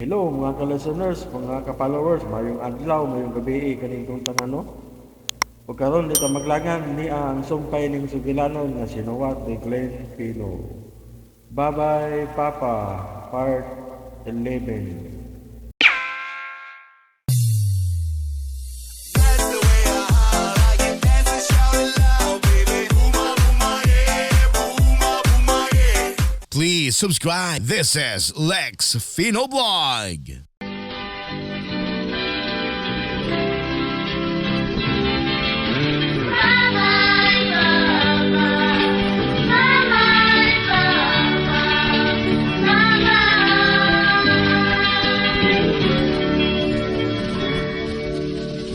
Hello mga ka-listeners, mga ka-followers, mayong adlaw, mayong gabi, kanintong tanano. O karon dito maglangan ni ang sumpay ning sugilanon nga sinuwat ni Glenn Pino. Bye-bye Papa, Part 11. Please subscribe. This is Lex Fino Blog.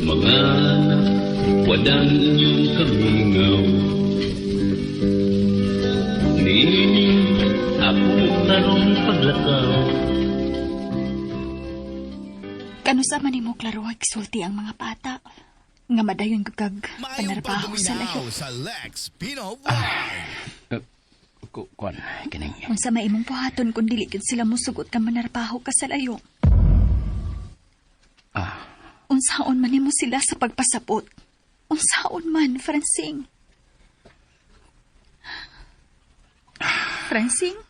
Mga anak, wadang inyong kamingaw. Niining ako tarong paglakaw. Kanusa man nimo klaro sulti ang mga bata nga madayon kag Mayong panarbaho sa layo. pagbuminaw sa Lex Fino Blog. Kuan, kining. Unsa may imong buhaton kung dili gid sila musugot ka manarbaho ka sa layo? Unsaon man nimo sila sa pagpasapot? Unsaon man, Francine? Francine?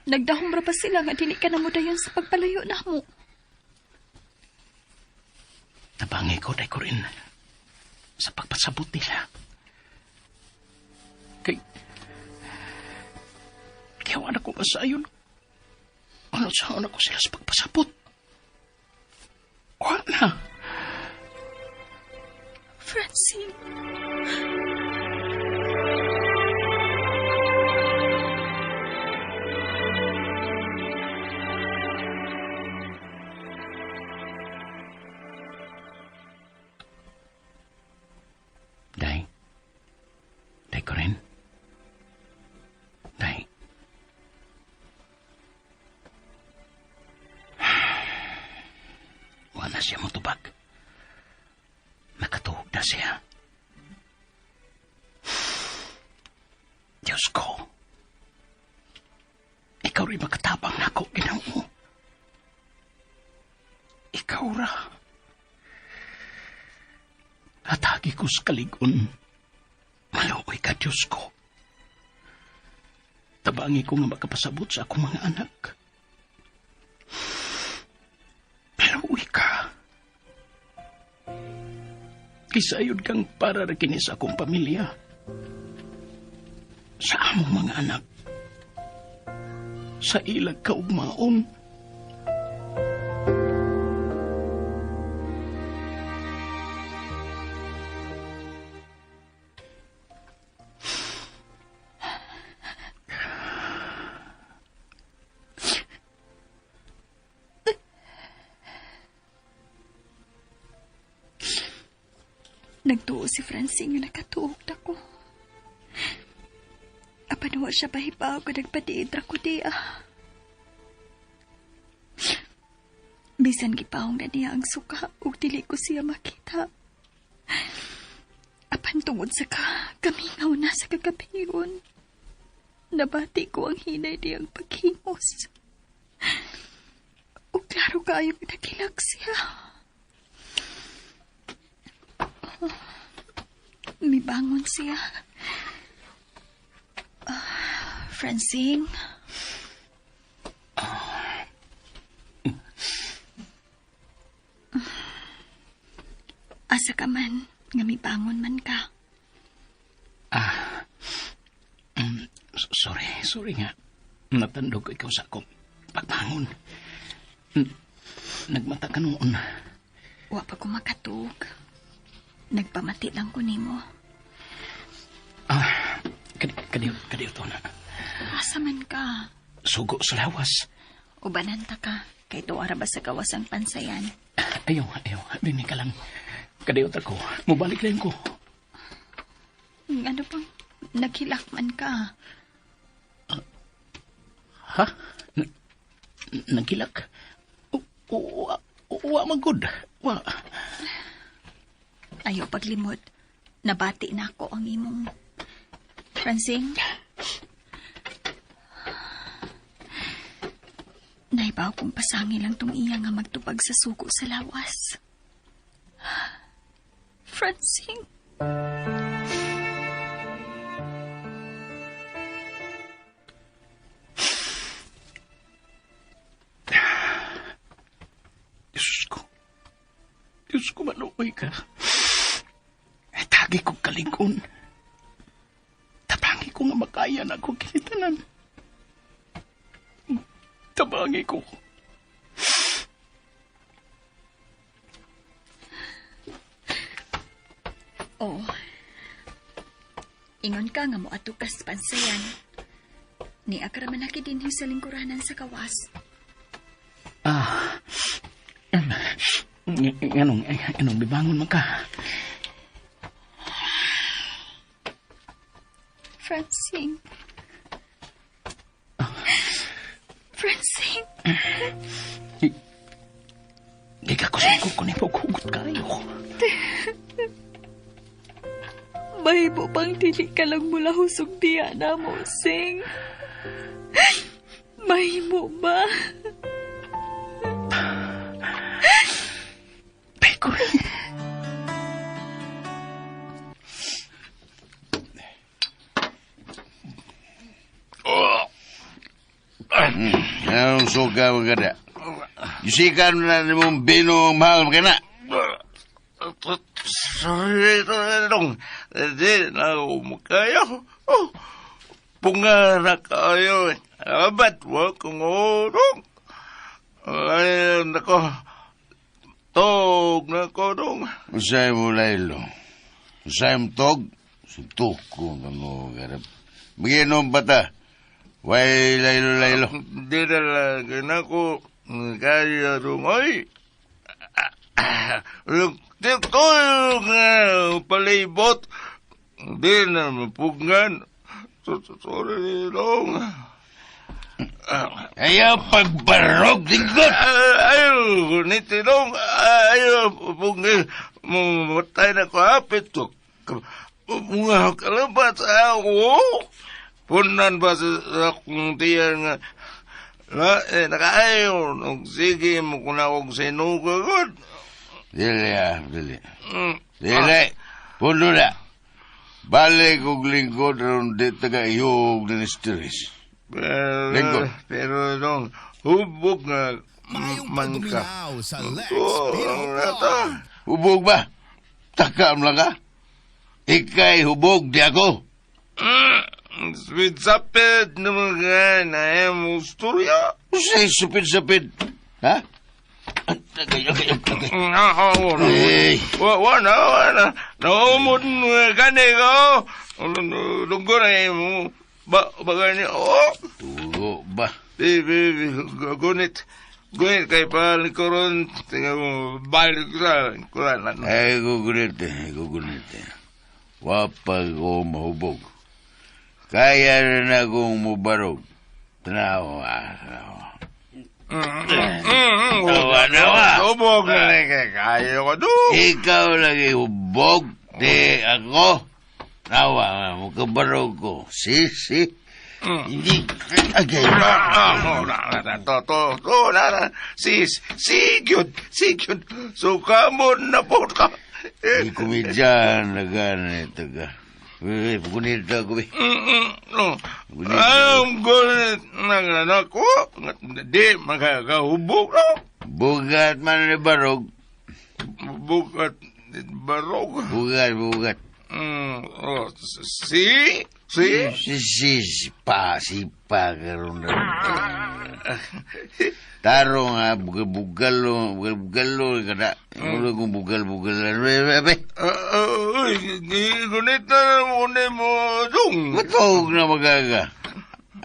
Nagdahom ra pa sila nga dili ka na mo dayon sa pagpalayo namo. Tabangi ko, day ko rin sa pagpasabot nila. Kaya wala ko masayon. Ano saan ako sila sa pagpasabot? Wala. Francine? Day ko rin. Day. Wala siya motubag. Nakatuhog na siya. Diyos ko. Ikaw rin makatabang na ako, Ginoo. Ikaw ra. Atagi ko sa kaligon. Maluoy ka, Diyos ko. Tabangi ko nga makapasabot sa akong mga anak. Pero uwi ka. Kisayod kang para rin sa akong pamilya. Sa among mga anak. Sa ilag kaugmaon. Nagtuo si Francine nga nakatuog na ko. Apan wa siya pahibaw ko nagpatiid ra ko diya. Bisan gipahong na niya ang suka ug dili ko siya makita. Apan tungod sa kamingaw na sa kagabiyon. Nabati ko ang hinay niyang paghimos. Ug klaro kayo nagilak siya. Mibangon siya. Francine? Asa ka man, nga mibangon man ka. Sorry nga. Natandog ko ikaw sa akong pagbangon. Nagmata ka noon. Wa pa ko makatug. Nagpamati lang ko nimo. Kadiyo to na. Asa man ka? Sugo sa lawas. Ubananta ka. Kay tuwara ba sa kawasang pansayan? Ayaw. Dini ka lang. Kadiyo ko. Mubalik lang ko. Ano bang naghilakman ka? Ha? Nagkilak? Wa magod. Wa. Ayaw paglimod. Nabati na ako ang imong... Francine? Ibaw kong pasangi lang tong iya nga magtupag sa suko sa lawas. Francine. Diyos ko, maluoy ka. Ay, tagi kong kalingon. Tabangi ko nga makaya na ako kinitanan. Tabangi ko. Oh. Ingon ka nga mo atukas pansayan. Ni akramanaki din sa lingkuranan sa kawas. Anong bibangon man ka? Francine. Francine. Di ka kusingko ko ni paghugot kayo. Mahibo pang dili ka lang mula husog diya na mo, Sing. Mahimo ba? Pekoy. Anong suka mo ka na? Yusikan na ni mong bino mahal mo ka na. Sorry, dong. Hindi na umakayo. Pungarak kayo. Abat mo kung urong. Ay, nako. Tog na ko, dong. Usay mo laylo. Usay mo tog. Suntok ko na mo garap. Maginom ba ta? Way laylo. Hindi na lang ako. Kaya dong. Ay. Ito yung palibot. Hindi na mapugngan. Sorry, dong. Ayaw pagbarog, dinggot! Ayaw, nito dong. Ayaw, pugngin. Mamatay na ko hapit to. Mga kalabat sa ako. Punan ba sa akong tiyan nga. Nakaayaw. Sige mo kung akong sinugagod. Dili. Dili. Puno na. Balik og lingkod ron di taga iyog na nisteris. Lingkod. Pero dong, hubog nga Mayong mangka. pagduminaw sa Lex Oo, Pino nata. Vlog. Hubog ba? Takam lang ka? Ikay hubog di ako. Sweet sapid na mga na mo storya. Usay supid-sapid. Ha? Tagay. Hey. Wana. Naumod gani ko. Lunggo na mo. Bagay Tulo ba? Gunit kay palikoron. Tingnan mo, balik sa kuranan. Ay, gugunit. Wapag ko mahubog. Kaya rin akong mubarog. Tanawa. Hubog na kaya ko doon. Ikaw lagi hubog. Di ako. Nawa, mukabarog ko. Si. Hindi. Agay. Sigyod. So, kamon na po ka. Di kumidyan na ganit. Pukunit ako. Ang gunit ng anak ko. Di makakahubog na. Bugat man ni barog. Bukat barog. Bugat. Si? Sipa karon na. Taro nga, bugal-bugalo kada. Ulo kong bugal-bugal. Gunit na mo dong. Matawag na magaga.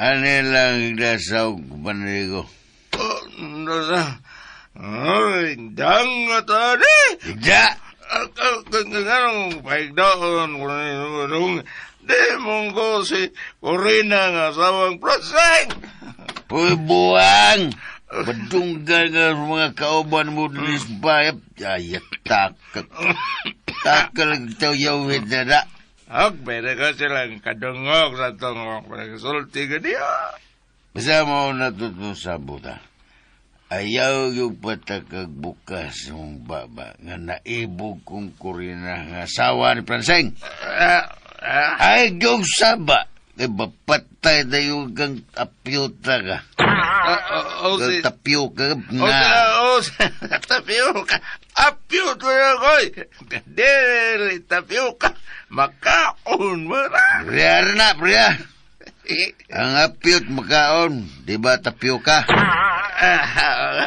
Ano lang iglasaw panrigo. Dang at ani. Igda! Ganong paigdaon ko na di mong ko si Corina nga asawang praseng. Uy, buwang! Badunggan nga mga kauban mo din sa bayap. Ay, takal. Takal ang tawiyawid na na. Pwede ka silang kadungog sa itong pagsulti ka niya. Basta mo natutong sa buta. Ayaw yung patakagbukas mong baba nga naibog kong kurina nga asawa ni Pranseng. Ay, yung saba. Kay bapatay na yung kang tapyota ka. Kang tapyoka nga. Tapioca. Apyot mo na koy. Dili, tapioca. Makaon mo na. Priya na, priya. Ang apyot makaon, di ba tapyoka?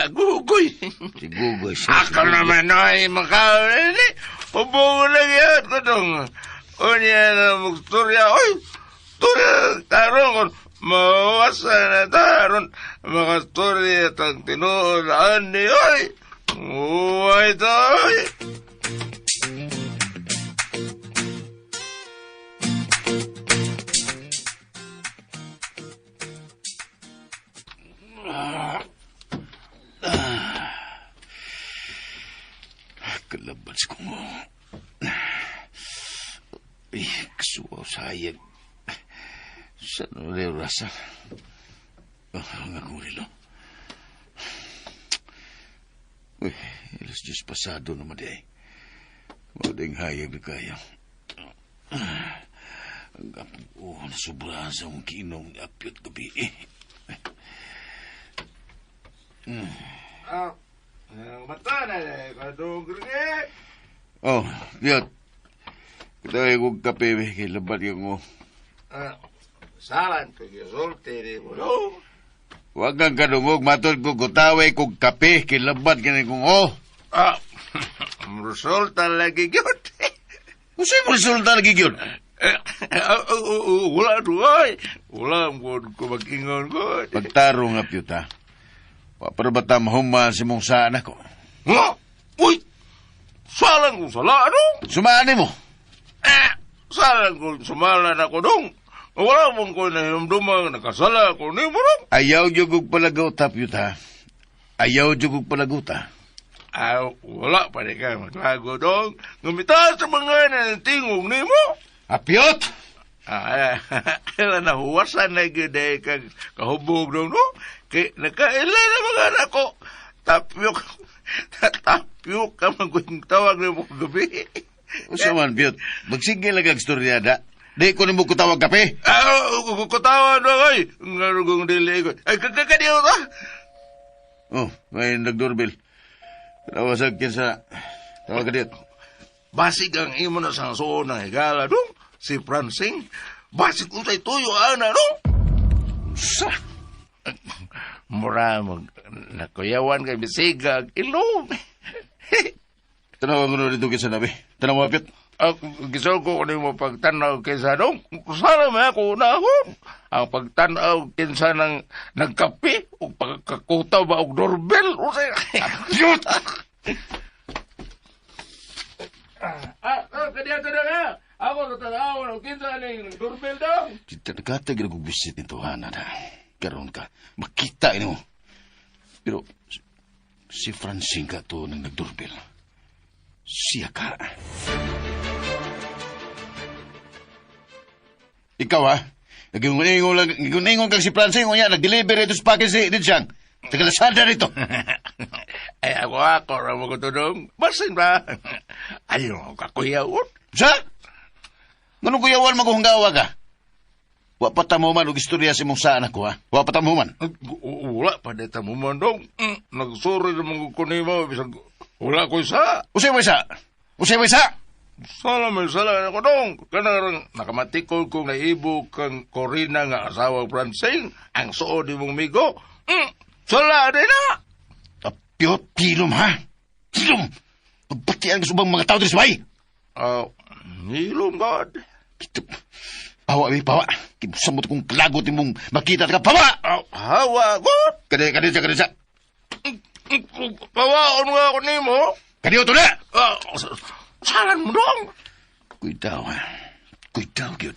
Gugoy. Si Gugoy siya. Ako naman ay makaon. Pabungo lang yan ko dong. Unya na magstorya. Oy, storya. Taron ko. Mawasa na taron. Makastorya tang tinuulaan ni oy. Uy, toy. Kalabas ko mo. Ay, kasuwaw sayag. Saan ulit rasa? Ang akong rilo. Uy, alas Diyos pasado naman di ay. Mauding hayag na kaya. Ang kapag nasubrahan sa mong kinom ni Apyot gabi eh. Mata na kadong gringi. Oh, Pyot. Kaya kong kape, kay labat yung mo. Salan ko yung solte ni mo, no? Huwag kang kadungog, matod ko kutaway kong kape, kay labat ka kong oh. Resulta lagi yun. Kung sa'yo mo resulta lagi yun? Wala doon. Wala ko mag-ingon ko. Pagtarong nga, Pyot, ha? Paparabata mahuman si mong saan ako. Nga? Uy! Salan kong sala, ano? Sumani mo. Salan kong sumalan ako dong. Wala mong ko na himdumang nakasala ko ni mo dong. Ayaw jugog palagot, ha, Pyot, ha? Ayaw jugog palagot, ha? Wala pa rin ka maglago dong. Ngumita sa mga nantingog ni mo. Pyot! Nahuwasan na gede kang kahubog dong, no? Kaya nakaila na mga anak ko. Tapyok ka magwing tawag na mo gabi. Usa man, Pyot. Magsige lang ang storyada. Di ko na mo kutawag kape. Kutawag na kay. Ngarugong dili ko. Ay, kakadiyo ka. Oh, may nag-doorbell. Tawasag kin sa... Tawag ka dito. Basig ang imo na sa suon ng higala, dong. Si Pransing. Basig utay tuyo, ana, dong. Sa... Mura mag nakuyawan kay bisigag ilom. Tanaw ko na dito kisa nabi. Tanaw mo, Pyot. Gusto ko kunin mo pagtanaw kinsa dong. Sana may ako na ako. Ang pagtanaw kinsa ng nagkape o pagkakutaw ba og doorbell. Pyot! Kadiya nga. Ako natanaw ng kinsa ng doorbell dong. Kita nakatag na kong visit nito, Hana na. Karoon ka. Makita mo. Pero, si Francine ka to nang nag-doorbell. Siya ka. Ikaw, ha? Nagungingon kang si Francine, ngunya, nag-deliver ito sa package ni Siyang. Tagalasada rito. Ay, ako, ramo ko to dong. Basin ba? Ayaw ko kakuyawon. Sa? Ganun kuyawan maguhunggawa ka? Wa patamuman og istorya si mong saan ako, ha? Wa patamuman. Wala pa dito mo man dong. Nagsuri naman ko ni mo. Bisag, wala ko isa. Usay mo isa? Usay mo isa? Sala may sala ako dong. Kanarang nakamatikol kong naibo kang Corina nga asawa Francine. Ang suod ni mong migo. Sala din na. Pyot, tilom, ha? Tilom! Pagpatian ka sa mga tao dito sa bay. Nilom, God. Pawa, pawa. Kibusamot kong kalagot mong makita ka. Pawa! Hawa, God. Kadisa. Pawaon nga ako ni mo. Kadiyo to na! Salan mo dong. Kuidaw, ha? Kuidaw, yun.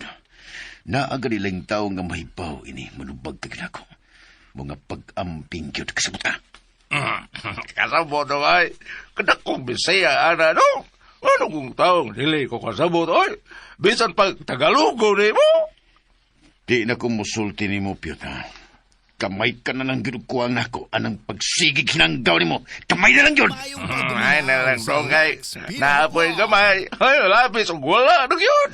Naaga nilang tao nga mahibaw ini manubag ka ginako. Mga pag-amping yun kasabot ka. Kasabot na ay. Kadakong bisaya, ana, no? Ano kung taong dili ko kasabot, oy? Bisan pag Tagalogo ni mo. Di na kumusulti ni mo, Pyot, ha? Kamay ka na lang ginukuha na ako. Anang pagsigig hinanggaw ni mo. Kamay na lang yun. Ay, na lang dong kay. Naapoy gamay. Ay, lapis. Wala. Ano yun?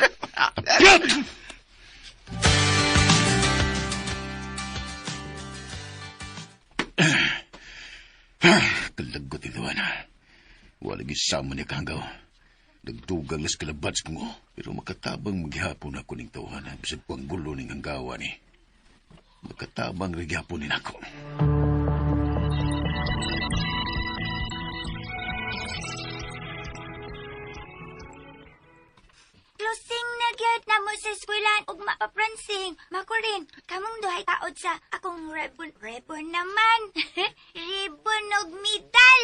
Kalagot ito, ana. Walang isama niya kahanggaw. Nagtugang las kalabats ko mo. Pero makatabang maghihapon ako ng tawanan. Bisag pang gulo ng hanggawa ni. Makatabang nagyapon din ako. Closing na gyud na mo sa eskwelahan ug mapapransing. Makurin, kamong duhay kaod sa akong rebon naman. Ribbon og medal.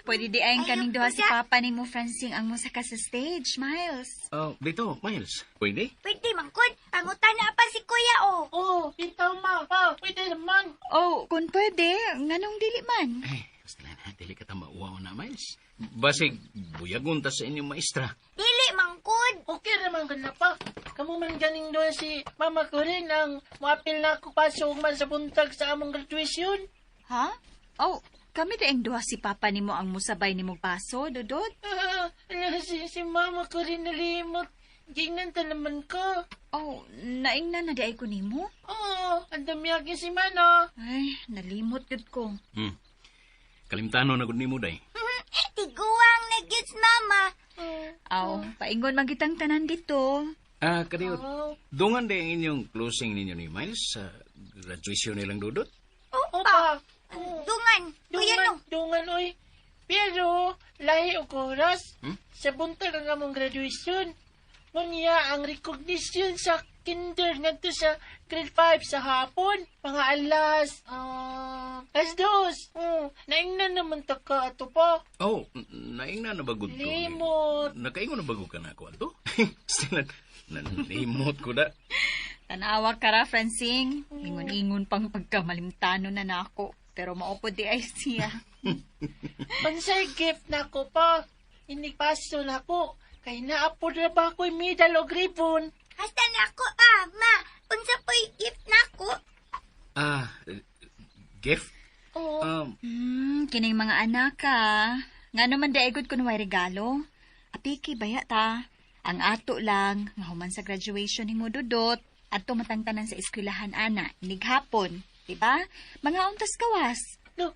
Pwede di ayong kaming duha si Papa ni mo, Francine, ang musa ka sa stage, Miles. Oh, dito, Miles. Pwede? Pwede mangkod, pangutan na pa si Kuya oh. Oo, ikaw ma. Pa, pwede naman. Oh, kung pwede, nganong dili man? Eh, basta lang, dili ka tamawaw na, Miles. Basig, buyagon ta sa inyong maestra. Dili mangkod. Okay naman ka na pa. Kamu man ganing doon si mama ko rin ang muapil na ako pasok man sa buntag sa among graduation. Ha? Oh, kami daing duha si Papa ni mo ang musabay ni mo paso, Dudot. Si mama ko rin nalimot. Gingan ta naman ko. Oh, naingnan na di ay ko ni mo? Oo, ang damyagin si Mano. Ay, nalimot gud ko. Kalimtano na gud nimo day. Tiguang na gyud mama. Aw, paingon magitang tanan dito. Ah, kadiyot. Oo. Dungan din ang inyong closing ninyo ni Miles sa graduation nilang Dudot. Oo pa. Dungan. Kuya no. Dungan, oy. Pero, lahi og oras. Sa buntag ang among graduation. Ngunya ang recognition sa kinder ngadto sa grade 5 sa hapon. Mga alas 2. Naingnan naman ta ka ato pa. Oh, naingna na bagod ko. Limot. Nakaingon na bagod ka na ako, Alto? Still, nalimot ko na. Tanawa ka ra, Francine. Ingon-ingon pang pagkamalimtano na nako. Pero maupod di ay siya. Pansay gift na ko pa. Inipaso na ko. Kay naapod na ba ako'y medal o ribbon? Hasta na ako ma. Unsa po'y gift nako? Ah, gift? Oo. Kining mga anak ka. Nga naman daigod ko may regalo. Apiki baya ta. Ang ato lang, nga human sa graduation ni mo, Dudot, at tumatangtanan sa eskwelahan, ana, inighapon. Diba? Mga untas kawas.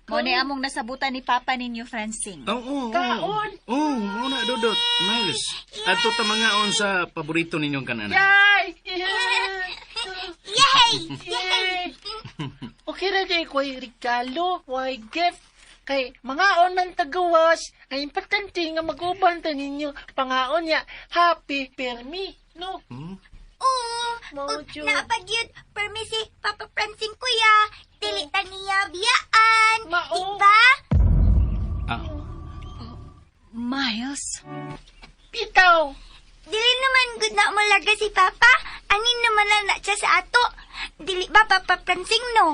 Mo ni among nasabutan ni Papa ninyo, Francine. Oo, Kaon! Oo, muna, Dudot. Miles, ato ta mga on sa paborito ninyong kanana. Yay! Yay! Yay! Okay na di ko'y regalo. Why gift? Kay mga on man tagawas. Ay importante nga mag-uban ta ninyo. Pangaon niya, happy permi. No? Oo. Mojo. Napagyud permisi Papa Francine Kuya. Dili ta niya biyaan. Mao. Diba? Ah, Miles? Pitaw! Dili naman good na umalaga si Papa. Angin naman na siya sa ato. Dili ba Papa Francine no?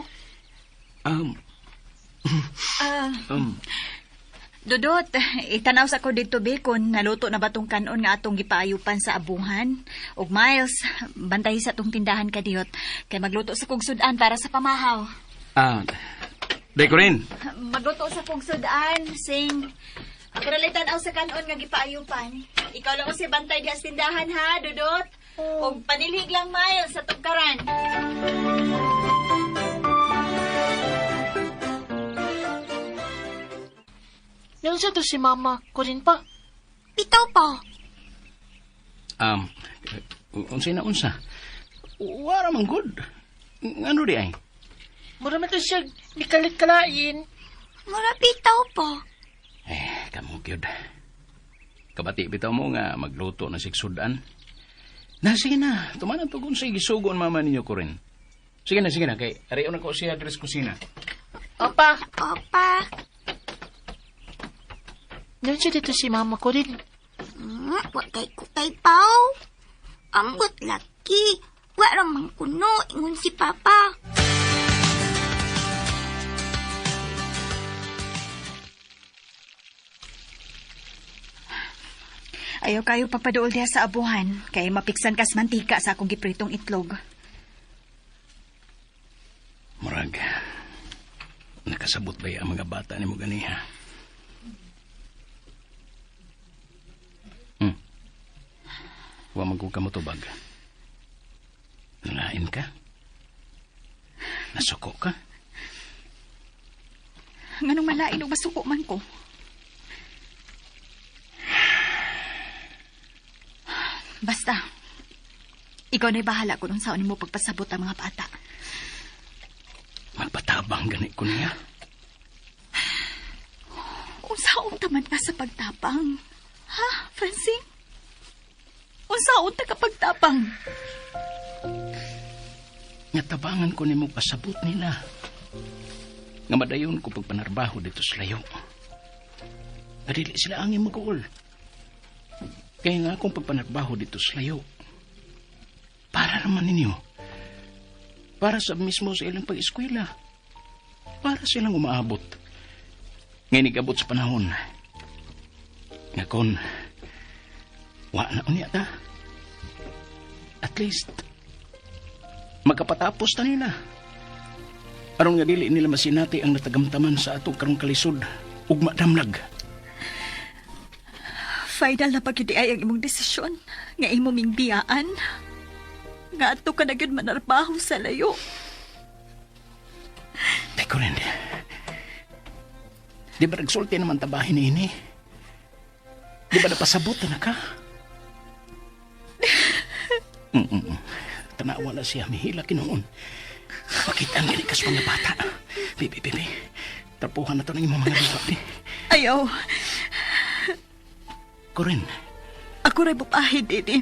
Dudot, itanaw sa ko dito be kung naluto na batong kanon nga atong gipaayupan sa abuhan. Og Miles, bantay sa tong tindahan ka diyot. Kay magluto sa kong sudan para sa pamahaw. day ko rin. Magluto sa kong sudan, sing. Pero tanaw sa kanon nga gipaayupan. Ikaw lang si bantay di as tindahan ha, Dudot. Og panilig lang Miles sa tugkaran. Yung sa to si mama ko rin pa. Bitaw pa. Unsa na unsa? Wala man good. Ano di ay? Mura man to siya mikalit-kalain. Mura bitaw pa. Kamu gyud. Kabati bitaw mo nga magluto na sigsudan. Na, sige na. Tumanan to kung sige sugon mama ninyo ko rin. Sige na. Kay ariyo na ko siya dres kusina. Opa, Opa. yan siya dito si mama ko rin. Wa kay kutay paw. Ambot laki. Wa ramang kuno ingon si Papa. Ayaw kayo pagpaduol diha sa abuhan. Kay mapiksan kas mantika sa akong gipritong itlog. Murag, Nakasabot ba ang mga bata ni mo ganiha? Huwag magkukamutubag. Nalain ka? Nasuko ka? Nganong malain o masuko man ko? Basta, ikaw na'y bahala kung saan mo pagpasabot ang mga bata. Magpatabang gani ko niya. Unsaon taman ka sa pagtapang? Ha, Francine? Unsaon ta ka pagtapang? Nga ko ni mo pasabot nila. Nga madayon ko pagpanarbaho dito sa layo. Adili sila ang mag-uol. Kaya nga akong pagpanarbaho dito sa layo. Para naman ninyo. Para sa mismo sa ilang pag-eskwela. Para silang umaabot. Ngayon nag-abot sa panahon. Nga kon, wa na unya ta. At least, magkapatapos ta nila. Aron nga dili nila masinati ang natagamtaman sa atong karong kalisod ug madamlag. Final na pagkidi ay ang imong desisyon. Nga imong mingbiyaan. Nga ato ka na gyud manarbaho sa layo. Teko rin. Di ba nagsulti naman tabahin ni ini? Di ba napasabot na ka? Tanawa na siya, mihila kinoon. Bakit ang ganikas mga bata? Bibi. Tapuhan na to ng imong mga lupa. Ayaw. Corin. Ako rin bupahid, Didi.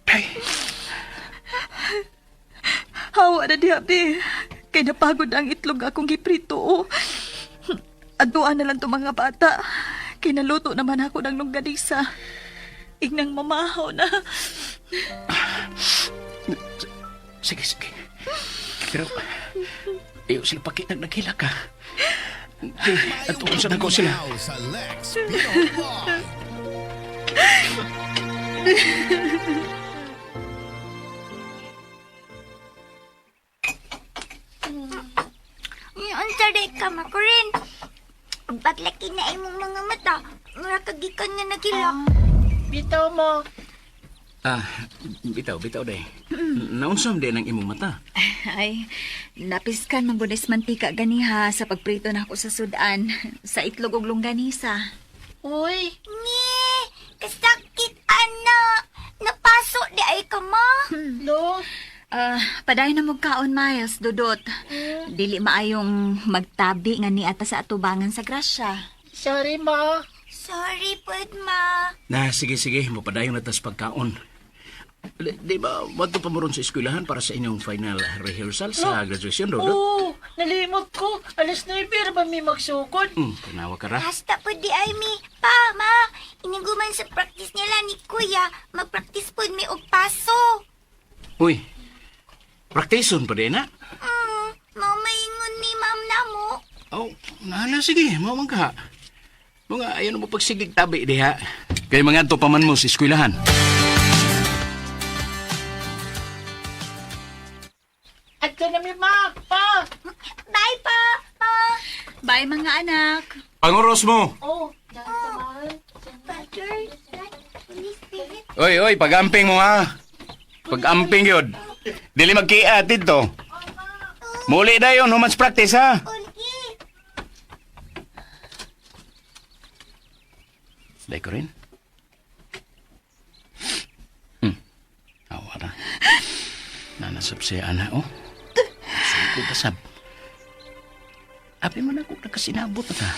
Ay. Hawa na di, Abdi. Kaya napagod ang itlog akong giprito. Aduan na lang to mga bata. Kinaluto naman ako ng longganisa. Ignang mamahaw na. Sige. Pero, ayaw sila pakitang naghila ka. At tukon sa nako sila. Now sa Lex Pino Vlog. Unsa day ka, Makurin? Paglaki na imong mga mata, mura kagikan nga nagila. Bitaw mo. Bitaw day. Naunsam din ang imong mata. Ay, napiskan man bunis mantika ganiha sa pagprito na ako sa sudan. Sa itlog ug longganisa. Uy, Ni, kasakit, anak. Napaso di ay ka, ma. no. Paday na mo kaon, Miles, Dudot. Dili maayong magtabi nga ni ata sa atubangan sa grasya. Sorry, ma. Sorry, pud, ma. Na, sige. Mapadayon na tas pagkaon. Di ba, bato pa mo ron sa eskwelahan para sa inyong final rehearsal sa graduation, Dodot? Oo, nalimot ko. Alas 9 ba may magsukod? Tanawa ka ra. Hasta po di ay mi. Pa, ma. Iniguman sa practice nila ni Kuya. Mag-practice po mi og paso. Uy, praktison pa din, ha? Mamaingon ni ma'am namo. Oh, nahala, sige, mawang ka. Mga ayaw mo pagsigig tabi, di ha? Kaya mga to paman mo sa eskwelahan. At ka na mi, ma. Pa. Bye pa, pa. Bye, mga anak. Panguros mo! Oh, dahan. Father, Son, Holy Spirit. Oy, pag-amping mo, ha? Pag-amping yun. Dili magkiat dito. Muli na yun, humans practice, ha? Uli. Day ko rin. Awa na. Nanasab siya, ana, oh. Sugod kasab. Abi man ako nakasinabot na ka.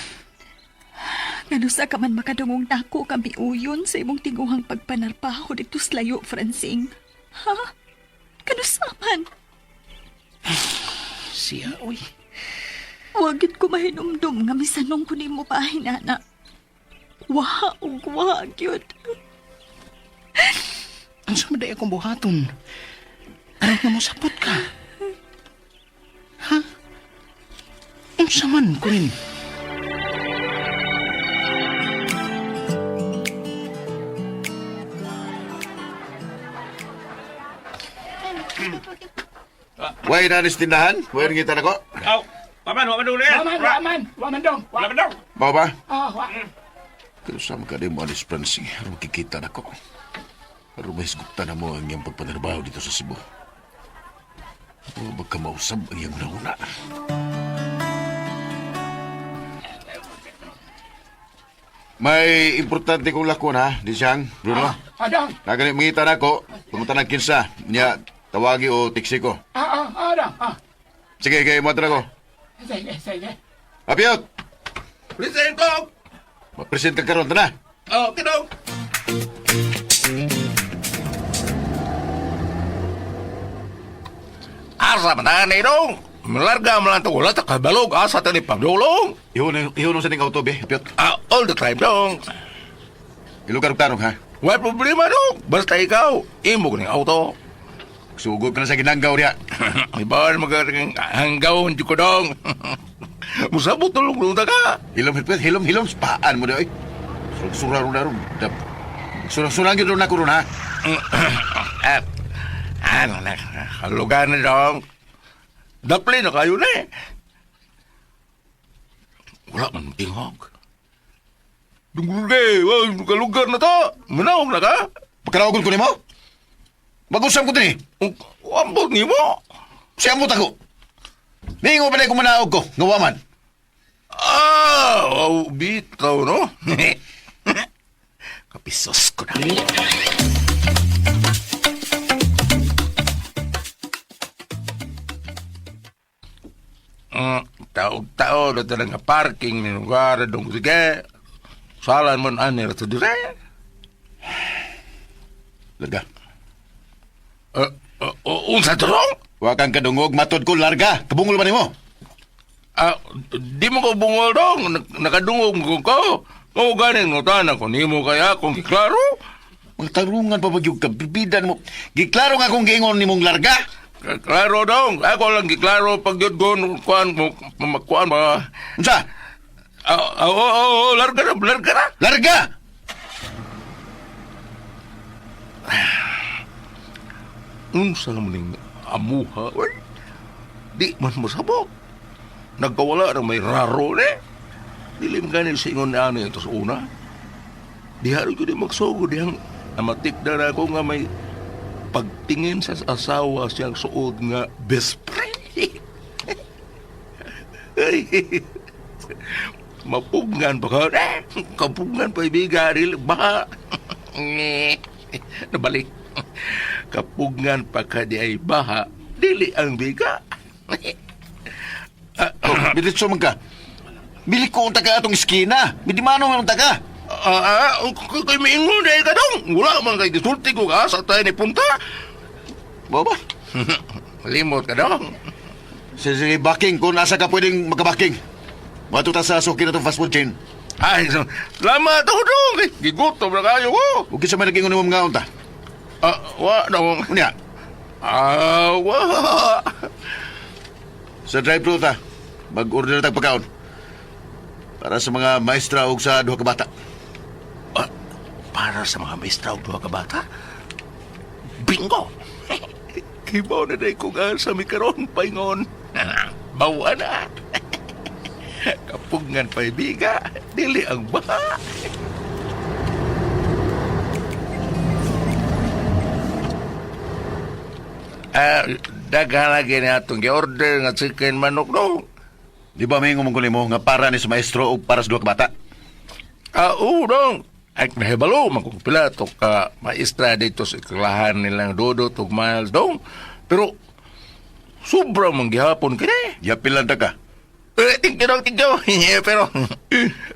Nganusa ka man makadungong nako kami uyon sa imong tiguhang pagpanarpaho dito sa layo, Francine. Ha? Kanusa man? Siya, uy. Wagit ko mahinumdum nga misanong ko ni mo pa, hinana. Waha ug waha, gyud. Ang sumaday akong buhaton. Ano nga mo sapot ka? Ha? Ang saman ko rin. Way na nis tindahan? Way ngita na ko? Oh, paman, waman dulu ya. Waman dong. Waman dong. Bao ba? Wa. Pero sa mga mo anis Francine, ano makikita na ko? Pero mahisgupta na mo ang iyong pagpanarbaho dito sa Cebu. O magkamausap ang iyong nauna. May importante kong lakon ha, di siyang, Bruno. Adang. Nagalit mangita na ko, pumunta ng kinsa, niya tawagi o tiksi ko. Adang. Sige, kayo mo ko. Sige. Apiot! Present ko. Mapresent ka karon, tana. Oh, kidong. Asa man na dong. Melarga melantung ulat tak balog asa tadi pagdulong. Ihon sa ning auto, be, Apiot. All the time dong. Ilugar-tarong ha. Wala problema dong. Basta ikaw, imo ng auto. Sugod ka na sa ginanggaw niya. Iba magaling hanggaw hindi ko dong. Musabot tulong nung ka. Hilom, hilom. Paan mo na, oy. Surang-surang ron na ron. Surang-surang yun ron ako ron, ha? Ano na, halugan na dong. Dapli na kayo na eh. Wala man tingog. Dunggulo kalugar na to. Manawag na ka. Pagkarawagon ko ni mo? Mag-usam ko din eh. Ambot ni mo. Siya mo tako. Ningo pa na kung manaog ko, ngawaman. Bitaw, no? Kapisos ko na. Tao na talaga parking ni lugar dong sige. Salan mo na nila to dire. Larga. Unsa dorong? Wakang kadungog, matod ko, larga. Kabungol ba ni mo? Di mo ko bungol dong. Nakadungog ko. O ganing notanan ko ni mo kaya kung kiklaro. Magtarungan pa yung kabibidan mo. Giklaro nga kung giingon ni mong larga. Klaro dong. Ako lang giklaro pag yun ko kuan ba. Unsa? Larga na. Larga! Unsa naman yung amuha? Di man masabot. Nagkawala na may raro na. Dilim ganil sa ingon na ano ito sa una. Dihari ko di magsugo. Dihang namatik na ako nga may pagtingin sa asawa siyang suod nga best friend. Mapugngan pa ka. Kapugngan pa ibigari. Baka. Nabalik. Kapugngan pa ka di ay baha. Dili ang biga. Bilit man ka. Bili ko ang taga atong iskina. Bidimano nga ang taga. Kay maingon na ka dong. Wala man kay gisulti ko ka sa tayo ni punta. Baba? Limot ka dong. Sige, baking. Kung nasa ka pwedeng magkabaking. Matuta sa suki na itong fast food chain. Ay, salamat ako dong. Gigutom na kayo ko. Huwag sa may nag-ingon mo mga unta. Wa dong. Unya, Wa. sa drive-thru ta, mag-order tag pagkaon. Para sa mga maestra o sa duha ka bata. Para sa mga maestra o duha ka bata? Bingo! Kibaw na day ko nga sa mikaron, paingon. Bawa na. Kapungan pa ibiga, dili ang baha. Daghan lagi na itong gi-order nga chicken manok no. Di ba may ngumong mo nga para ni sa maestro o para sa duha ka bata? Oo dong. Ay nahibalo, magkupila ito ka maestra dito sa iklahan nilang Dodo ug Miles dong. Pero sobrang manggihapon kini. Yapilan ta ka. Tingkaw. Pero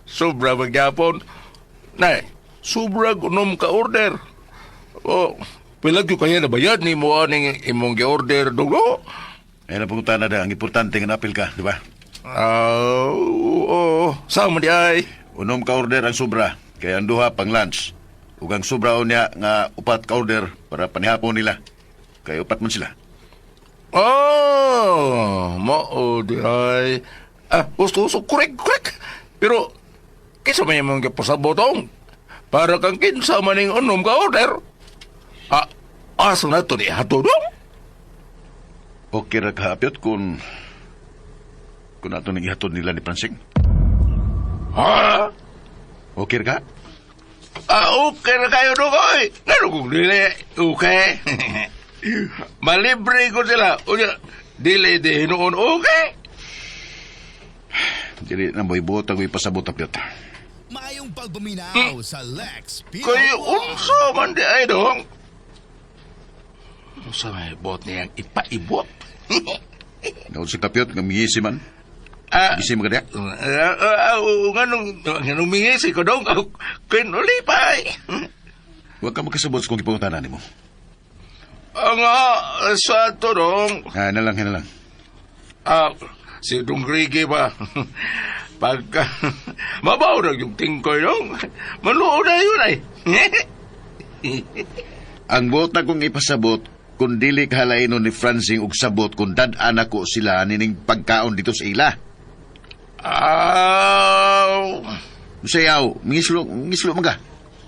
sobrang manggihapon. Nay, sobrang unom ka order. O, pilag yung kaya nabayad ni mo aning imong gi-order dong no? Ay napunta na da, ang importante nga napil ka, di ba? Oo. Sama di ay. Unom ka order ang sobra, kaya ang duha pang lunch. Ug ang sobra niya nga upat ka order para panihapon nila. Kaya upat man sila. Mao di ay. Gusto, correct. Pero, kisa may mong pasabotong. Para kang kinsa maning unom ka order. Asa na ito ni hato dong? Okay ra ka, Apyot, kung ato nang ihatod nila ni Pransing? Ha? Okay ra ka? Okay na kayo doon, oy. Ano kung dili? Okay. Malibre ko sila. Unya, dili di noon, okay? Dili na mo ibuot ang ipasabot, Apyot. Mayong pagbuminaw sa Lex Kayo, Pinoy. unsa man di ay dong? Unsa may bot niyang ipaibot? Naon si Apyot, nga miyisi man. Ah, Gisi mo kadiak? nganong mingisi ko dong, kinulipay. Huwag ka magkasabot kung ipangutanan mo. Ang sa to dong, Na lang. si Dong Grigi ba? Pagka, mabaw na yung tingkoy dong, maluo na yun ay. Ang buot na kong ipasabot, kung dili kahalain ni Francing og sabot kung dad-an ako sila nining pagkaon dito sa ila. Sayaw, ngislo mga.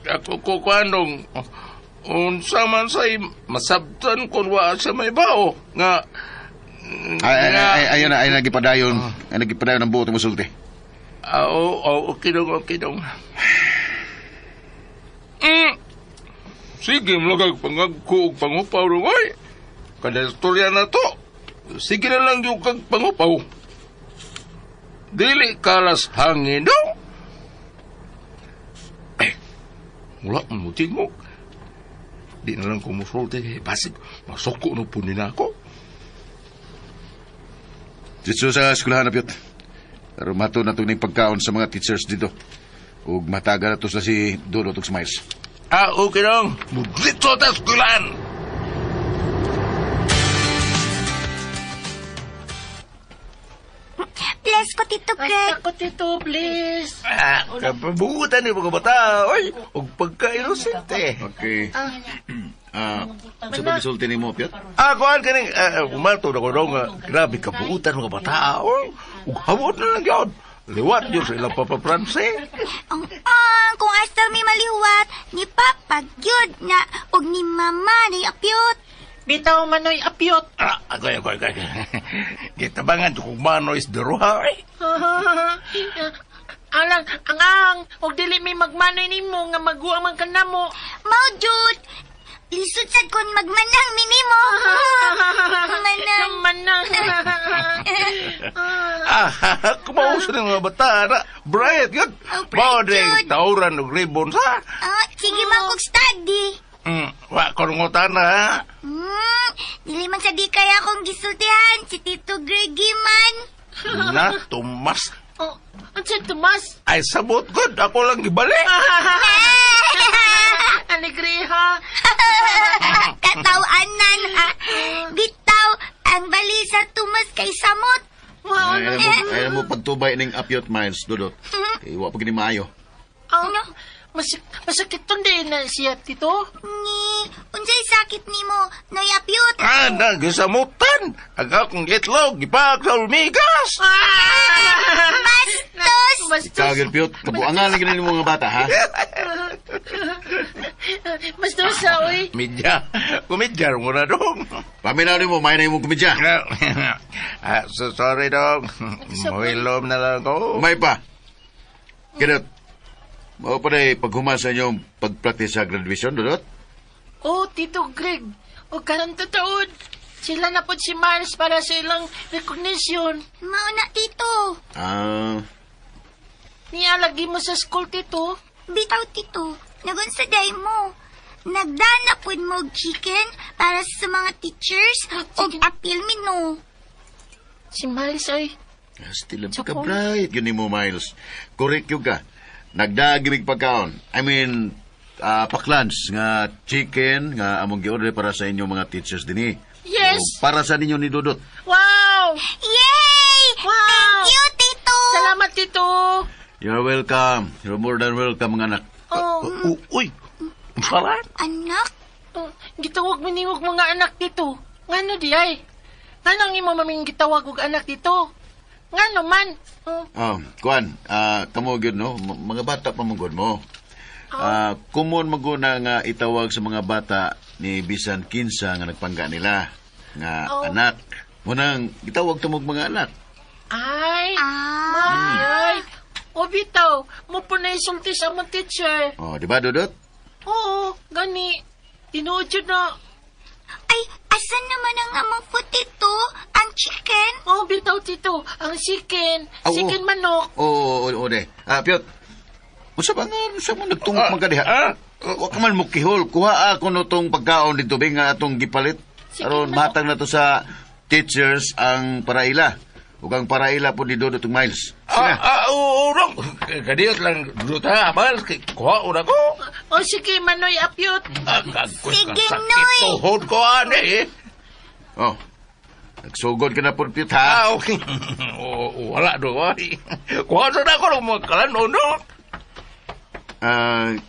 Ako ko kanong, unsa man say masabtan kung wa sa may bao, nga, Ay nagipadayon. Ay nagipadayon ang buot mo sulti. okay dong. Sige, malagag pangagko og pangupaw dong, oy. Kada istorya na to, sige na lang yung kag pangupaw. Dili kalas hangin dong. Wala mo tingog. Di na lang kumusulti, basig, masuko no punin ako. Dito sa eskwelahan na Piyot. Pero mato na itong pagkaon sa mga teachers dito. Ug mataga na to sa si Dudot ug Smiles. Okay dong. Dito sa eskwelahan. Bless ko, Tito Greg. Basta ko, Tito, please. Kapabugutan ni mga bata, oy. Ug pagka-inosente. Okay. Sa pag-isulti ni mo, Piyot? Kuhan ka rin, umato na ko daw nga, grabe kabuutan mga bata, oy. Ug hamot na lang yun. Liwat yun sa ilang papapranse. Kung hasta may maliwat, ni Papa gyud na, og ni Mama ni Apyot. Bitaw manoy apyot. Agoy. Gitabangan kung mano is deruha, eh. Alang, ang, og dili may magmanoy nimo nga maguang man kanamo. Mao jud. Lisod sad kon magmanang minimo. Manang. Kumauso ng mga bata na, bright, yun. Mao din, tauran og ribbon, sa? Sige man kog study. Wa korungutan na, ha? Dili man sa di kaya akong gisultihan si Tito Greggy man. Na, Tomas. Ang si Tomas. Ay, sabot good. Ako lang gibalik. Alegriha. Katawanan ha. Bitaw, ang bali sa Tomas kay samot. Wow, Ayaw mo pagtubay ning Apyot, Miles, Dudot. Iwa pag maayo. Masakit din na siya, Tito. Unsay sakit nimo, Noy Apyot? Nagisamutan. Aga kong itlog, gipak sa umigas. Bastos! Kagil, Piyot. Kabuangan lagi na mga bata, ha? Bastos sa, uy. Kumidya mo na dong. Paminaw mo, may na yung kumidya. Sorry dong. Mahilom na lang ako. Umay pa. Kinot. Mao pa na paghuman sa inyong pagpractice sa graduation, Dudot? Oh, Tito Greg. O karon taon. Sila na po si Miles para sa ilang recognition. Mauna, Tito. Nialagi mo sa school, Tito. Bitaw, Tito. Nagunsaday mo. Nagdana po mo og chicken para sa mga teachers o apil mino. Si Miles ay... Still ka bright, yun mo, Miles. Correct yung ka. Nagdagimig pagkaon. Paklans nga chicken nga among gi-order para sa inyong mga teachers dinhi. Yes! O, para sa ninyo ni Dudot. Wow! Yay! Wow! Thank you, Tito! Salamat, Tito! You're welcome. You're more than welcome, mga anak. Uy! Saran? Anak? Gitawag miniwag mga anak dito. Ngano di ay? Nganong imo maming gitawag og anak dito? Ngano man? Kuan, kamo gyud no, mga bata pa mong mo. Kumon maguna nga itawag sa mga bata ni bisan kinsa nga nagpangga nila nga anak. Munang, itawag to mong mga anak. Ay, Ah. Ay, o bitaw, mo po na isulti sa mga teacher. Oh, di ba, Dudot? Oo, gani. Tinuod yun na. Ay, asan naman ang among potato? Ang chicken? Oh, bitaw tito, ang chicken. Oo. Chicken manok. Oo, de. Piyot. Unsa ba nga, unsa mo nagtungok man ka diha? Wa ka man mo kihol. Kuha ako no tong pagkaon dito, be nga atong gipalit. Sige, Aron manok. matang na to sa teachers ang paraila. Ug ang paraila po ni Dudot ug Miles. Sige. Urong. Kadiyot lang, Dudot ha. Mal, kuha una ko. O sige, Manoy Apyot. Kagkos Sige, ka sakit Noy. tuhod ko, ane. Oh. Nagsugod ka na po, Piyot, ha? Okay. Wala do, ay. Kuha na ako ng mga kalano, no?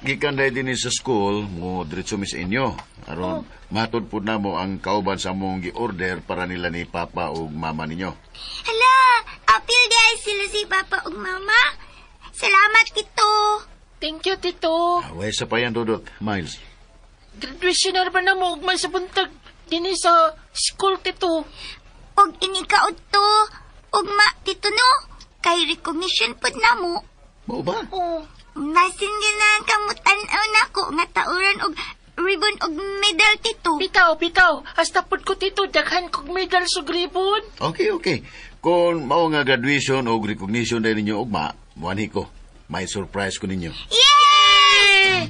Gikan dahil din sa school, mo diretso mi sa inyo. Aron, matod po na mo ang kauban sa mong gi-order para nila ni Papa o Mama ninyo. Hala, apil guys sila si Papa ug Mama. Salamat kito. Thank you, tito. Way sa pa yan, Dudot, Miles. Graduation na ba na mo ugman sa buntag din sa school, tito? Og inikaod to. Ugma tito no. Kay recognition pud namo. Mo ba? Oh, Nasingganan kamutan nako nga tauran og ribbon og medal tito. bitaw. Hasta pud ko, tito, daghan kog medal sa gribon. Okay. Kung mao nga graduation o recognition dahil ninyo ugma, muanhi ko. May surprise ko ninyo. Yay!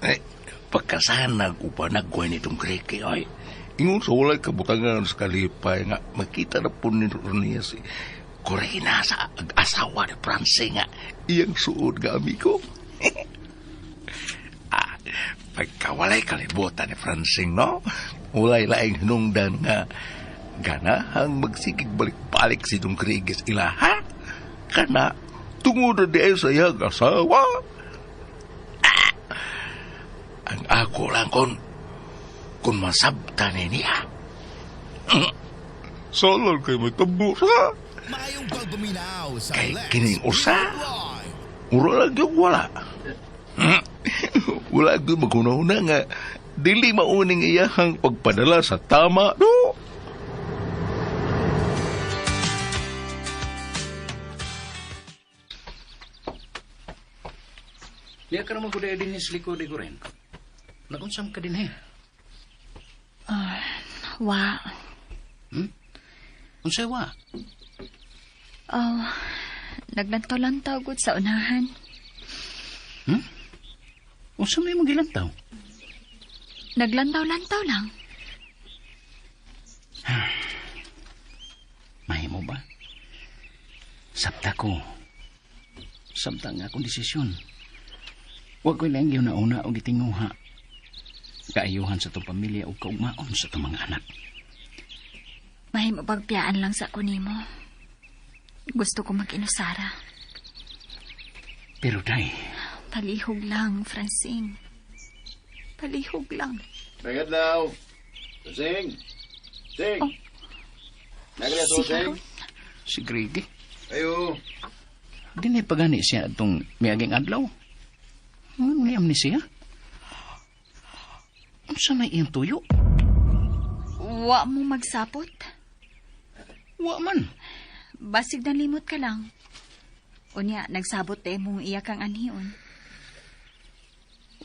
Ay, pagkasanag upa nagkuhan itong kriki, ay. Ingon sa walay kabutangan sa kalipay nga, makita na po niya si Corina sa asawa ni Francie nga, iyang suod nga amigo. Pagkawalay kalibutan ni Francine, no? Walay laing hinungdan nga ganahang magsigig balik-balik si Dong Krigis ila, ha? Kana, tungod na di sa iyang asawa. Ang ako lang kung masabta niya. Salal kayo may tabos, ha? Mayong pagbuminaw sa Kay Lex kining usa. Live. Mura lang yung wala. Wala yung maghuna-huna nga. Dili mauning iyahang pagpadala sa tama, no? Liya ka naman ko dahil din sa likod ko rin. Nakunsam ka din, Wa. Unsay wa? Oh, naglantaw-lantaw gud sa unahan. Unsa may magilantaw? Naglantaw-lantaw lang. Mahimo ba? Sabta ko. Sabta nga akong desisyon. Huwag ko lang yun na una o gitinguha. Kaayuhan sa itong pamilya o kaugmaon sa itong mga anak. Mahimo pagpiyaan lang sa kunimo. Gusto ko mag-inusara. Pero day, Palihog lang, Francine. Palihog lang. Nagad daw. Sing. Oh. Nagad Si Harold. si Grady, Ayo. di na pagani siya itong miaging adlaw. May amnesia? Unsa may iyang tuyo? Wa mo magsapot. Wa man. Basig na limot ka lang. Unya, nagsabot mong iya kang anhion.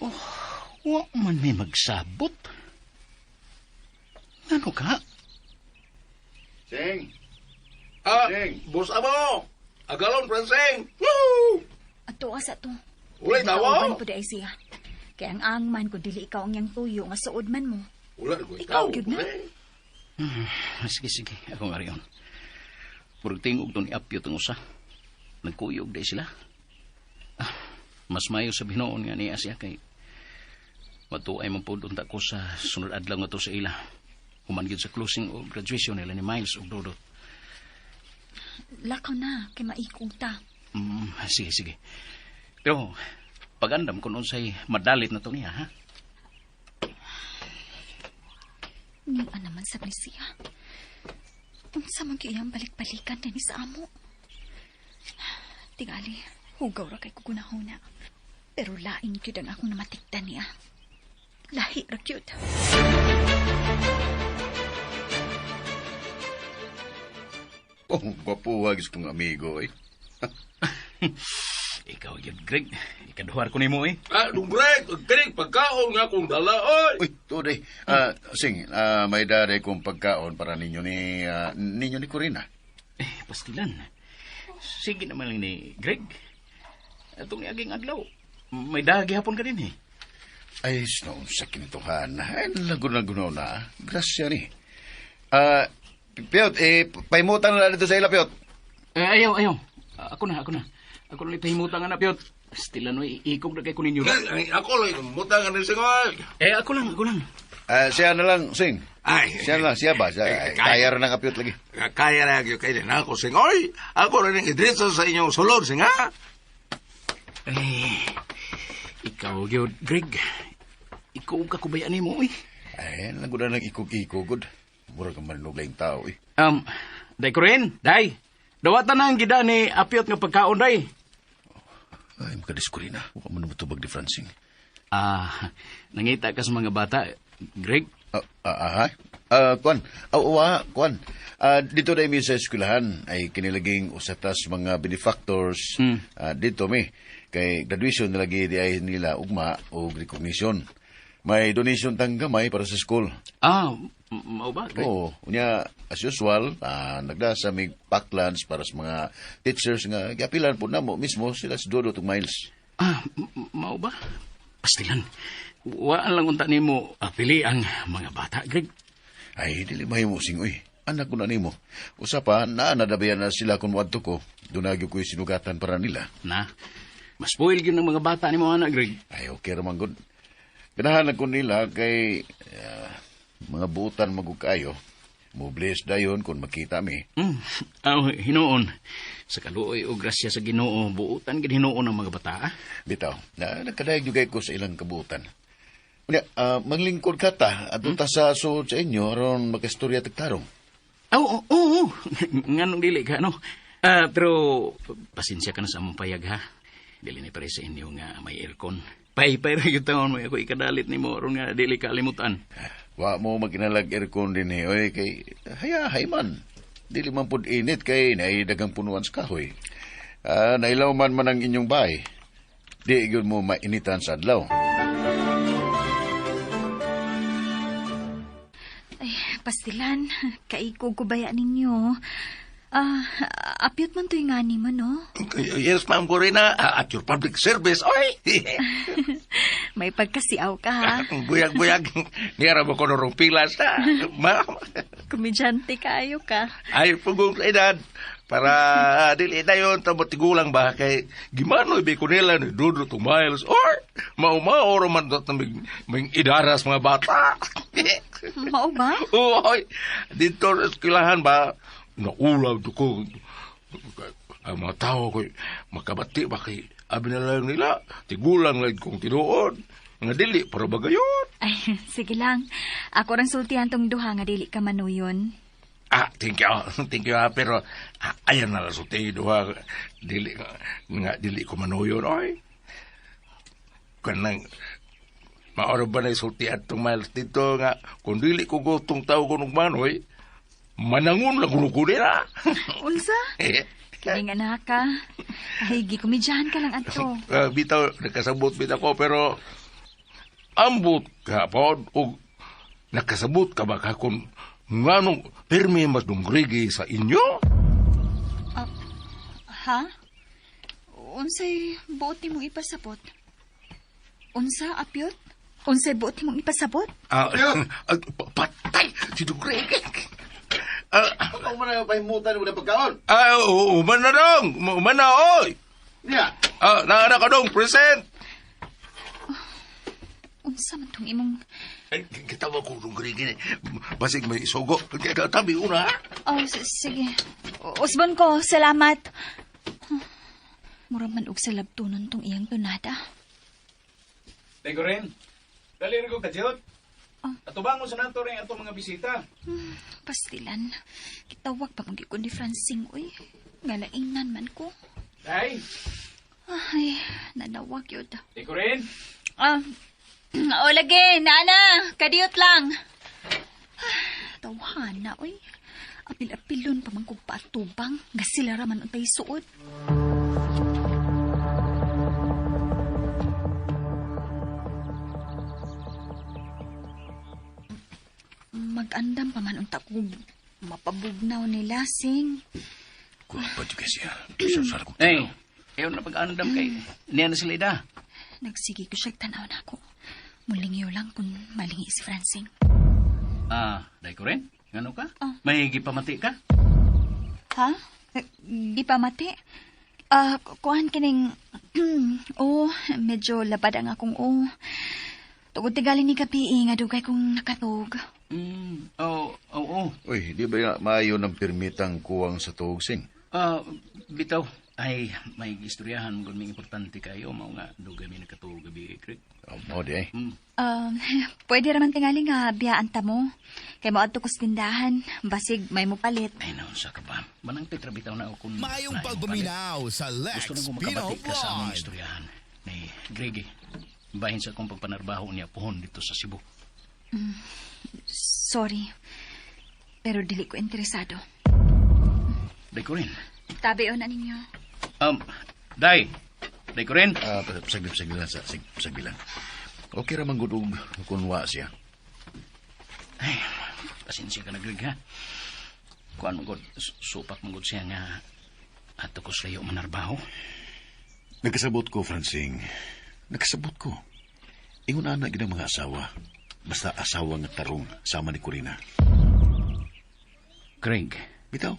Wa man may magsabot. Ano ka? Sing. Bus amo! Agalon, Francine! Woo! Ato asa to. Ulay tawa! Kauban po di ay siya. Kaya ang angman ko dili ikaw ang yang tuyo nga suod man mo. Wala ko Ikaw, gyud na. Sige. Ako nga riyon. Purag tingog to ni Apyo itong usa. Nagkuyog day sila. Mas mayo sa binoon nga niya siya kay matuay man po doon ko sa sunod adlaw nga to sa ila. Human gyud sa closing o graduation nila ni Miles o Dodot. Lakaw na, kay maikog ta. Sige. Pero pagandam kung unsay madalit na to niya, ha? Niya naman sa siya. Unsa man iyang balik-balikan din sa amo. Tingali, hugaw ra kay kugunahuna. Pero lain gyud ang akong namatikdan niya. Lahi ra gyud. Oh, papuwag kong amigo eh. Ikaw yun, Greg. Ikaduhar ko ni mo eh. Greg, Greg, pagkaon nga kong dala, oy. Uy, tuday. Sing, may dare kong pagkaon para ninyo ni Corina. Pastilan. Sige naman lang ni Greg. Itong aging adlaw. May dagi hapon ka din eh. Ay, snow, sa kintuhan. Ay, lagunagunaw na. Grasya ni. Piyot, paimutan na dito sa ila, Piyot. Ayaw. Ako na. Ako na ipahimutan nga na, Piyot. Pastilan no, iikog na kay ko ninyo. Ako lang, mutangan din singoy. Ako lang. Siya na lang, Sing. Ay, Siya ba? Kaya rin ang kapiyot lagi. kaya na kayo kayo na ako, singoy. Ako rin ang idritso sa inyong sulod, singa. Ikaw yun, Greg. Ikaw ka kubayaan mo eh. Ay, nagunan ng ikog-ikogod. Mura ka manlog lang tao eh. Day ko rin, day. Dawatan na ang gida ni Apiyot nga pagkaon, day. Ay, makadis ko rin na. Huwag mo naman tubag ni Francine. Nangita ka sa mga bata, Greg. Kwan. Dito na mi sa eskwelahan ay kinilaging usatas mga benefactors. Dito mi. Kay graduation nilagi di ay nila ugma o recognition. May donation tang gamay para sa school. Mao ba, Greg? Oo. Unya, as usual, nagdasa may packlans para sa mga teachers nga gapilan po na mo mismo sila si Dodo ug Miles. Mao ba? Pastilan. Waan lang unta nimo pili ang mga bata, Greg. Ay, dili mahimo singoy. Anak ko na nimo. Usa pa, nadabayan na sila kung wadto ko. Dunagyo ko'y sinugatan para nila. Mas spoil yun ng mga bata ni mo, anak, Greg. Ay, okay raman good. Ganahan ko nila kay mga buutan magukayo. Mobles dayon kung makita mi. Hinoon. Sa kaluoy o grasya sa Ginoo, buutan gid hinoon ang mga bata. Bitaw, nagkadayag jugay ko sa ilang kabuutan. Unya, maglingkod ka ta, at ta sa suod sa inyo, aron makastorya tagtarong. Oo. Nganong dili ka, no? Pero, pasensya ka na sa among payag, ha? Dili ni pare sa inyo nga may aircon. Pay-pay rin yung taon mo, ako ikadalit ni mo, aron nga dili ka alimutan. Wa mo maginalag aircon din eh, oy, kay hayahay man. Dili man pud init kay naidagang punuan sa kahoy. Nailaw man ang inyong bahay. Di gyud mo mainitan sa adlaw. Ay, pastilan. Kaikog ko baya ninyo. Apyot man to'y ngani man, no? Yes, ma'am Corina, at your public service, oy. May pagkasiaw ka, ha? Buyag. Niyara mo ko norong pilas, ha? Ma'am. Komedyante kayo ka. Ay, pugong sa edad. Para dili na yun, tamotigulang ba? Kay gimano ibig ko nila ni Dodo to Miles. Or, mao man dot na may idaras mga bata. Mao ba? Oy, dito sa eskwelahan ba? Naulaw ko. Ang mga tao ko, makabati ba kay abi na lang nila, tigulang lang kong tinuod. Nga dili, para ba gayon? Ay, sige lang. Ako rang sultihan tong duha nga dili ka manuyon. Thank you, pero ayan na lang sulti, duha, dili ko manuyon, oy. Kanang, maoro ba na sultihan tong Miles dito nga, kung dili ko gutong tao ko nung manoy, manangon lang ko nila. Unsa? Kaling anak ka. Ay, gikumidyahan ka lang ato. Bitaw, nakasabot ko, pero ambot ka po, o nakasabot ka ba ka kung nganong permi mas dumgrigi sa inyo? Ha? Unsay buot mong ipasabot? Unsa, Apyot? Unsay buot mong ipasabot? Patay! Si dumgrigi! Ako mo na pahimutan mo na pagkaon. Uman na dong! Uman na, oy! Niya! Naana ka dong, present! Unsa man tong imong... Ay, kita mo kung dumgrigi. Basig may isugo. Tabi una, ha? Sige. Usbon ko, salamat. Mura man og sa labtunon tong iyang tunada. Teko rin. Dali rin ko kadyot. Atubang mo sa nato rin atong mga bisita. Pastilan. Kitawag pa mong ko ni Francine, uy. Ngalainan man ko. Day! Ay, Nanawag yun. Ikaw rin? O lagi, nana, kadiyot lang. Tawhana, oy. Apil-apilon pa man kong patubang. Nga sila raman ang tayo suot. Mag-andam pa man unta ko mapabugnaw ni Lasing. Kulang pa juga siya. Susara ko. Ay, ayaw na pag-andam kay niya na sila ida. Nagsige ko siya tanaw na ako. Mulingyo lang kung malingi si Francine. Dahil ko rin? Ano ka? Oh. May gipamati ka? Ha? Di pa mati? Kuhan kining... medyo labad ang akong Tugod tigali ni kapi nga dugay kong nakatog. Oo. Uy, di ba maayo ng permitang kuwang sa tugsing? Bitaw. Ay, may istoryahan kung may importante kayo. Mao nga, dugay may nakatog gabi, Craig. Mao di ay. Pwede raman tingali nga biyaan ta mo. Kay maadto ko sa tindahan. Basig may mupalit. Ay, no, sa ka ba? Manang Petra, bitaw na ako kung... Mayong pagpaminaw sa Lex Gusto na kong Pino makabati ka sa among Live. istoryahan. Ni Greggy. Bahin sa akong pagpanarbaho niya pohon dito sa Cebu. Sorry. Pero dili ko interesado. Day ko rin. Tabi o na ninyo. Day ko rin. Saglit lang. Okay ra manggudog kung wa siya. Ay, pasensya ka na, Greg, ha? Kuan mo god, supak mo god siya nga ato ko sayo manarbaho. Nagkasabot ko, Francine. Nagkasabot ko. Ingon na gid ang mga asawa. Basta asawa nga tarong sama ni Corina. Craig, Bitaw,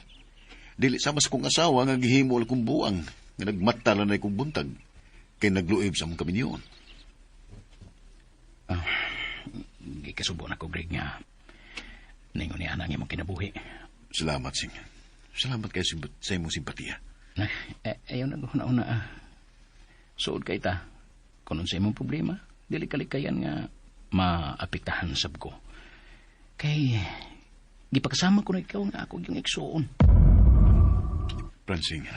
dili sama sa kong asawa nga gihimo lang kong buang nga nagmata lang na kong buntag kay nagluib sa mong kaminyon. gikasubo na ko, Greg, nga ningon ni anang imong kinabuhi. Salamat, Sing. Salamat kayo sa imong simpatiya. Ayaw na una-una. Suod kay ta. Kung sa imong problema, dili kalikayan nga maapektahan sab ko. Kay gipakasama ko na ikaw nga ako yung igsuon. Francine.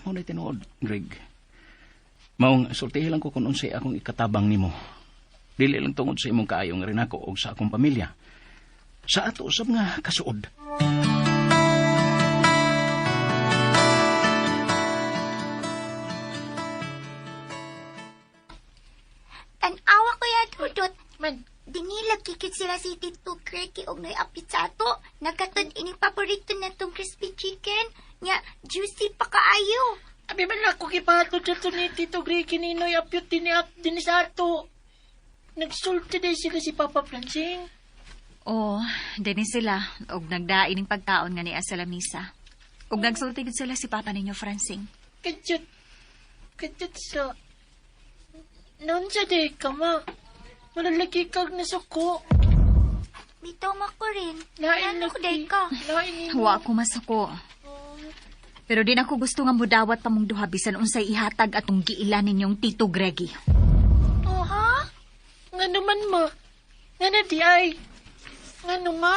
Muna tinuod, Greg. Maong sultihin lang ko kung unsay akong ikatabang nimo. Dili lang tungod sa imong kaayong rin ako o sa akong pamilya. Sa ato usab nga kasuod. Tanawa ko ya, Dudot. Man, Dinilag kikit sila si Tito Cracky og naiapit sa ato. Nagkatod ining paborito na tong crispy chicken. Nya, juicy pa kaayo. abi man ako kipato dito ni Tito Greg kininoy apyot din sa ato. Nagsulti din sila si Papa Francine. Dini sila. Og nagdain ng pagkaon nga ni sa lamisa. Og nagsulti gid sila si Papa ninyo, Francine. Kadyot sa... Noon sa day ka, ma. Malalagi kag nasuko. Bitaw mo ko rin. Lain Ano ko day ka? Lain Wa ako masako. Pero din ako gusto nga mudawat pa mong duha bisan unsay ihatag atong giilan ninyong Tito Greggy. Ha? Nga naman, ma. Nga na di ay. Nga no, ma.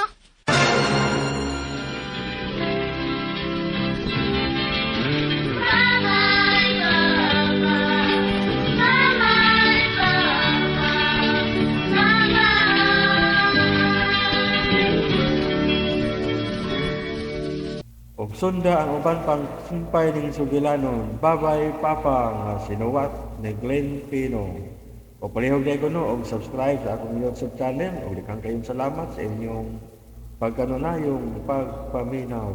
Og sunda ang uban pang sumpay ning sugilanon. Babay Papa nga sinuwat ni Glenn Pino. O palihog na ko no, og subscribe sa akong YouTube channel. Og likang kayong salamat sa inyong pagkanunayong pagpaminaw.